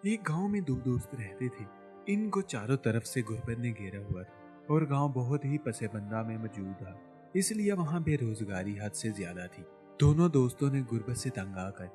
एक गांव में दो दोस्त रहते थे। इनको चारों तरफ से गुर्बत ने घेरा हुआ था और गांव बहुत ही पसेबंदा में मौजूद था, इसलिए वहां बेरोजगारी हद से ज्यादा थी। दोनों दोस्तों ने गुर्बत से तंग आकर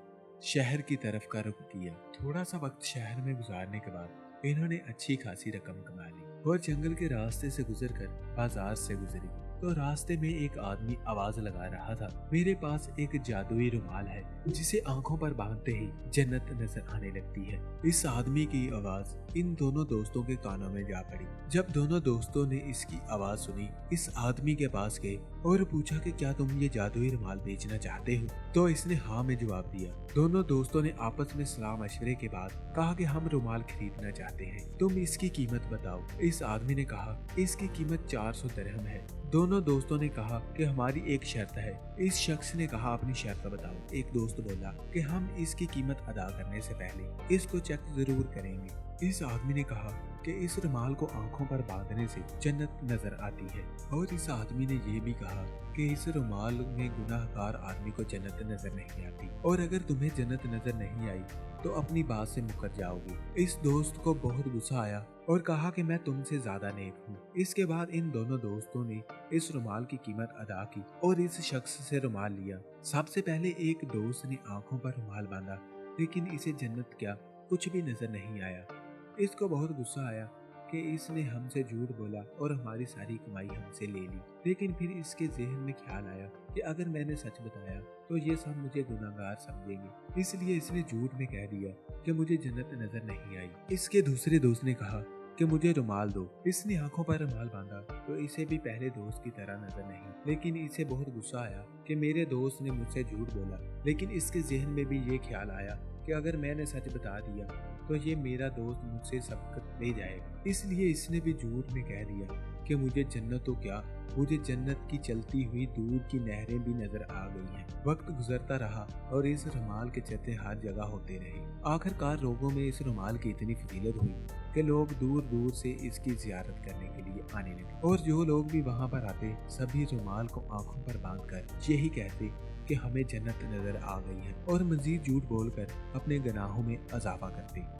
शहर की तरफ का रुख किया। थोड़ा सा वक्त शहर में गुजारने के बाद इन्होंने अच्छी खासी रकम कमा ली और जंगल के रास्ते से गुजरकर बाजार से गुजरी तो रास्ते में एक आदमी आवाज लगा रहा था, मेरे पास एक जादुई रुमाल है जिसे आंखों पर बांधते ही जन्नत नजर आने लगती है। इस आदमी की आवाज इन दोनों दोस्तों के कानों में जा पड़ी। जब दोनों दोस्तों ने इसकी आवाज सुनी, इस आदमी के पास गए और पूछा कि क्या तुम ये जादुई रुमाल बेचना चाहते हो? तो इसने हाँ में जवाब दिया। दोनों दोस्तों ने आपस में सलाह मशवरे के बाद कहा कि हम रुमाल खरीदना चाहते हैं, तुम इसकी कीमत बताओ। इस आदमी ने कहा इसकी कीमत 400 दिरहम है। दोनों दोस्तों ने कहा कि हमारी एक शर्त है। इस शख्स ने कहा अपनी शर्त बताओ। एक दोस्त बोला कि हम इसकी कीमत अदा करने से पहले इसको चेक जरूर करेंगे। इस आदमी ने कहा कि इस रुमाल को आंखों पर बांधने से जन्नत नजर आती है। और इस आदमी ने ये भी कहा कि इस रुमाल में गुनाहगार आदमी को जन्नत नजर नहीं आती और अगर तुम्हें जन्नत नजर नहीं आई तो अपनी बात से मुकर जाओगे। इस दोस्त को बहुत गुस्सा आया और कहा कि मैं तुमसे ज्यादा नेक हूँ। इसके बाद इन दोनों दोस्तों ने इस रुमाल की कीमत अदा की और इस शख्स से रुमाल लिया। सबसे पहले एक दोस्त ने आंखों पर रुमाल बांधा, लेकिन इसे जन्नत क्या कुछ भी नजर नहीं आया। इसको बहुत गुस्सा आया कि इसने हमसे झूठ बोला और हमारी सारी कमाई हमसे ले ली। लेकिन फिर इसके ज़हन में ख्याल आया कि अगर मैंने सच बताया तो ये सब मुझे गुनाहगार समझेंगे, इसलिए इसने झूठ में कह दिया कि मुझे जन्नत नजर नहीं आई। इसके दूसरे दोस्त ने कहा कि मुझे रुमाल दो। इसने आंखों पर रुमाल बांधा तो इसे भी पहले दोस्त की तरह नजर नहीं, लेकिन इसे बहुत गुस्सा आया कि मेरे दोस्त ने मुझसे झूठ बोला। लेकिन इसके ज़हन में भी ये ख्याल आया कि अगर मैंने सच बता दिया तो ये मेरा दोस्त मुझसे सबक ले जाएगा, इसलिए इसने भी झूठ में कह दिया कि मुझे जन्नत तो क्या, मुझे जन्नत की चलती हुई दूध की नहरें भी नजर आ गई हैं। वक्त गुजरता रहा और इस रुमाल के चर्चे हर जगह होते रहे। आखिरकार लोगों में इस रुमाल की इतनी फजीलत हुई कि लोग दूर दूर से इसकी जियारत करने के लिए आने लगे और जो लोग भी वहां पर आते सभी रुमाल को आंखों पर बांधकर यही कहते कि हमें जन्नत नजर आ गई है और मजीद झूठ बोलकर अपने गुनाहों में इजाफा करते।